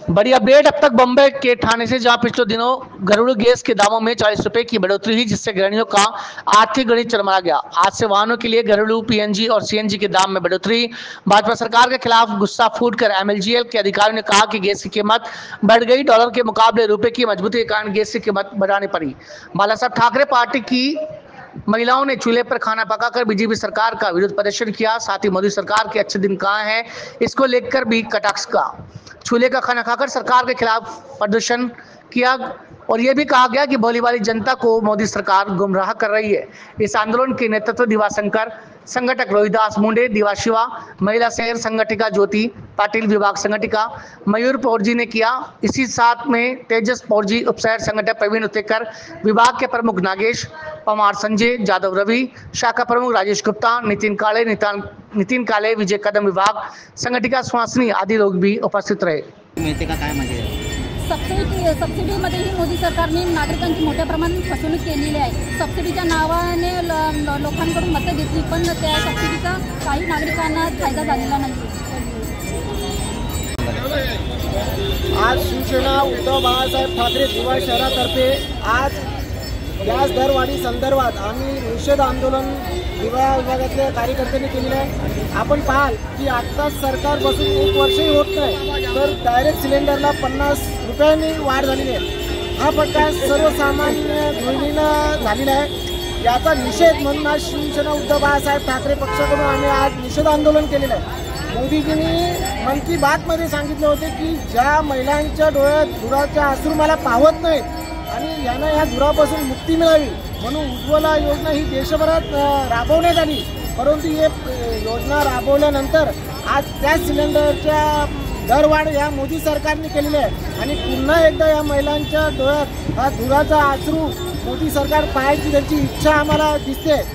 बड़ी अपडेट। अब तक बम्बई के ठाणे से जहां पिछले दिनों घरेलू गैस के दामों में 40 रुपए की बढ़ोतरी हुई, जिससे गृहिणियों का आर्थिक गणित चरमरा गया। आज से वाहनों के लिए घरेलू पीएनजी और सीएनजी के दाम में बढ़ोतरी। भाजपा सरकार के खिलाफ गुस्सा फूटकर एमएलजीएल के अधिकारियों ने कहा कि गैस की कीमत बढ़ गई। डॉलर के मुकाबले रुपए की मजबूती के कारण गैस की कीमत बढ़ानी पड़ी। बाला साहब ठाकरे पार्टी की महिलाओं ने चूल्हे पर खाना पकाकर बीजेपी सरकार का विरोध प्रदर्शन किया। साथ ही मोदी सरकार के अच्छे दिन कहाँ हैं, इसको लेकर भी कटाक्ष का। चूल्हे का खाना खाकर सरकार के खिलाफ प्रदर्शन किया और यह भी कहा गया कि भोली भाली जनता को मोदी सरकार गुमराह कर रही है। इस आंदोलन के नेतृत्व दिवाशंकर संगठक रोहिदास मुंडे, दिवाशिवा महिला शहर संगठिका ज्योति पाटिल, विभाग संगठिका मयूर पौरजी ने किया। इसी साथ में तेजस पौरजी, उपशहर संगठक प्रवीण उतेकर, विभाग के प्रमुख नागेश पवार, संजय जादव, रवि शाखा प्रमुख राजेश गुप्ता, नितिन काले, विजय कदम, विभाग संगठिका सुहासिनी आदि लोग भी उपस्थित रहे। मिळते का काय म्हणजे सबसिडीमध्येही मोदी सरकारने नागरिकांची मोठ्या प्रमाणात फसवणूक केलेली आहे। सबसिडीच्या नावाने लोकांकडून मतं घेतली, पण त्या सबसिडीचा काही नागरिकांना फायदा झालेला नाही। आज शिवसेना उद्धव बाळासाहेब ठाकरे दिवा शहरातर्फे आज गॅस दरवाढी संदर्भात आम्ही निषेध आंदोलन दिवा विभागातल्या कार्यकर्त्यांनी केलेलं आहे। आपण पाहाल की आत्ताच सरकार बसून 1 वर्षही होत नाही, तर डायरेक्ट सिलेंडरला 50 रुपयांनी वाढ झालेली आहे। हा फटका सर्वसामान्य गृहिणींना झालेला आहे। याचा निषेध म्हणून आज शिवसेना उद्धव बाळासाहेब ठाकरे पक्षाकडून आम्ही आज निषेध आंदोलन केलेलं आहे। मोदीजींनी मन की बातमध्ये सांगितले होते की ज्या महिलांच्या डोळ्यात धुराचे अश्रू मला पाहत नाहीत आणि यांना या धुरापासून मुक्ती मिळावी म्हणून उज्ज्वला योजना ही देशभरात राबवण्यात आली। परंतु ही योजना राबवल्यानंतर आज त्या सिलेंडरच्या दरवाढ या मोदी सरकारने केलेली आहे आणि पुन्हा एकदा या महिलांच्या डोळ्यात हा धुराचा अश्रू मोदी सरकार पाहायची त्यांची इच्छा आम्हाला दिसते।